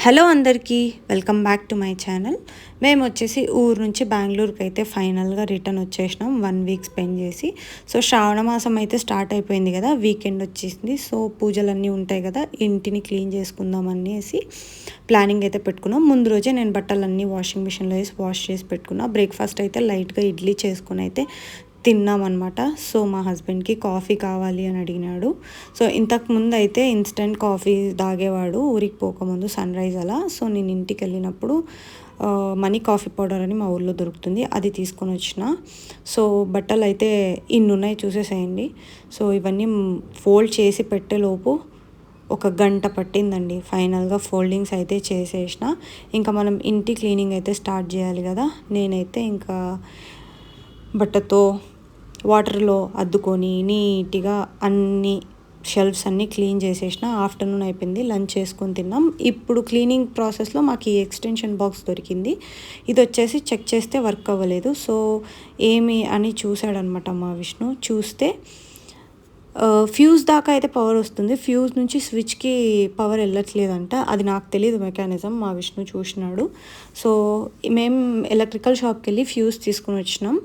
Hello అందరికీ welcome back to my channel. మేము వచ్చేసి ఊరు నుంచి బెంగళూరుకి అయితే ఫైనల్గా రిటర్న్ వచ్చేసినాం 1 వీక్ స్పెండ్ చేసి. సో శ్రావణ మాసం అయితే స్టార్ట్ అయిపోయింది కదా, వీకెండ్ వచ్చేసింది. సో పూజలన్నీ ఉంటాయి కదా, ఇంటిని క్లీన్ చేసుకుందాం అనేసి ప్లానింగ్ అయితే పెట్టుకున్నాం. ముందు రోజే నేను బట్టలన్నీ వాషింగ్ మిషన్లో వేసి వాష్ చేసి పెట్టుకున్నా. బ్రేక్ఫాస్ట్ అయితే లైట్గా ఇడ్లీ చేసుకుని అయితే తిన్నామన్నమాట. సో మా హస్బెండ్కి కాఫీ కావాలి అని అడిగినాడు. సో ఇంతకుముందు అయితే ఇన్స్టెంట్ కాఫీ తాగేవాడు ఊరికి పోకముందు, సన్ రైజ్ అలా. సో నేను ఇంటికి వెళ్ళినప్పుడు మనీ కాఫీ పౌడర్ అని మా ఊళ్ళో దొరుకుతుంది, అది తీసుకొని వచ్చిన. సో బట్టలు అయితే ఇన్ని ఉన్నాయి చూసేసేయండి. సో ఇవన్నీ ఫోల్డ్ చేసి పెట్టేలోపు 1 గంట పట్టిందండి. ఫైనల్గా ఫోల్డింగ్స్ అయితే చేసేసిన. ఇంకా మనం ఇంటి క్లీనింగ్ అయితే స్టార్ట్ చేయాలి కదా. నేనైతే ఇంకా బట్టతో వాటర్లో అద్దుకొని నీట్గా అన్ని షెల్ఫ్స్ అన్నీ క్లీన్ చేసేసిన. ఆఫ్టర్నూన్ అయిపోయింది, లంచ్ చేసుకొని తిన్నాం. ఇప్పుడు క్లీనింగ్ ప్రాసెస్లో మాకు ఈ ఎక్స్టెన్షన్ బాక్స్ దొరికింది. ఇది వచ్చేసి చెక్ చేస్తే వర్క్ అవ్వలేదు. సో ఏమి అని చూశాడనమాట మా విష్ణు. చూస్తే ఫ్యూజ్ దాకా అయితే పవర్ వస్తుంది, ఫ్యూజ్ నుంచి స్విచ్కి పవర్ వెళ్ళట్లేదంట. అది నాకు తెలియదు మెకానిజం, మా విష్ణు చూసినాడు. సో మేము ఎలక్ట్రికల్ షాప్కి వెళ్ళి ఫ్యూజ్ తీసుకుని వచ్చినాం.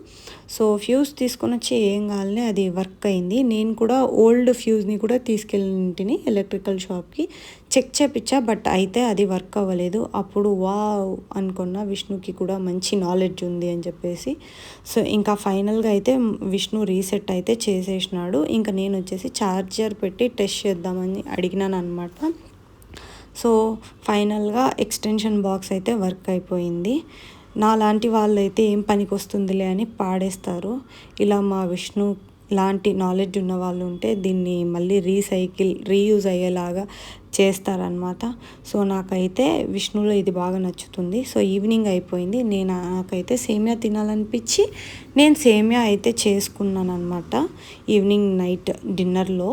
సో ఫ్యూజ్ తీసుకొని వచ్చి ఏం కావాలని అది వర్క్ అయింది. నేను కూడా ఓల్డ్ ఫ్యూజ్ని కూడా తీసుకెళ్ళింటిని ఎలక్ట్రికల్ షాప్కి, చెక్ చేపించా. బట్ అయితే అది వర్క్ అవ్వలేదు. అప్పుడు వావ్ అనుకున్న, విష్ణుకి కూడా మంచి నాలెడ్జ్ ఉంది అని చెప్పేసి. సో ఇంకా ఫైనల్గా అయితే విష్ణు రీసెట్ అయితే చేసేసినాడు. ఇంకా నేను వచ్చేసి ఛార్జర్ పెట్టి టెస్ట్ చేద్దామని అడిగినాను అనమాట. సో ఫైనల్గా ఎక్స్టెన్షన్ బాక్స్ అయితే వర్క్ అయిపోయింది. నాలాంటి వాళ్ళు అయితే ఏం పనికి వస్తుందిలే అని పాడేస్తారు. ఇలా మా విష్ణు లాంటి నాలెడ్జ్ ఉన్న వాళ్ళు ఉంటే దీన్ని మళ్ళీ రీయూజ్ అయ్యేలాగా చేస్తారనమాట. సో నాకైతే విష్ణులో ఇది బాగా నచ్చుతుంది. సో ఈవినింగ్ అయిపోయింది, నాకైతే సేమియా తినాలనిపించి నేను సేమియా అయితే చేసుకున్నాను అనమాట ఈవినింగ్ నైట్ డిన్నర్లో.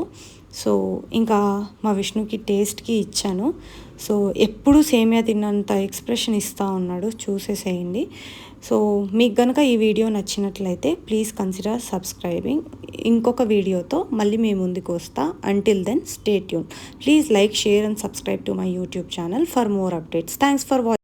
సో ఇంకా మా విష్ణుకి టేస్ట్కి ఇచ్చాను. సో ఎప్పుడు సేమియా తిన్నంత ఎక్స్ప్రెషన్ ఇస్తూ ఉన్నాడు, చూసేసేయండి. సో మీకు కనుక ఈ వీడియో నచ్చినట్లయితే ప్లీజ్ కన్సిడర్ సబ్స్క్రైబింగ్. ఇంకొక వీడియోతో మళ్ళీ మీ ముందుకు వస్తా. Until then stay tune. Please like, share and subscribe to my YouTube channel for more updates. Thanks for watching.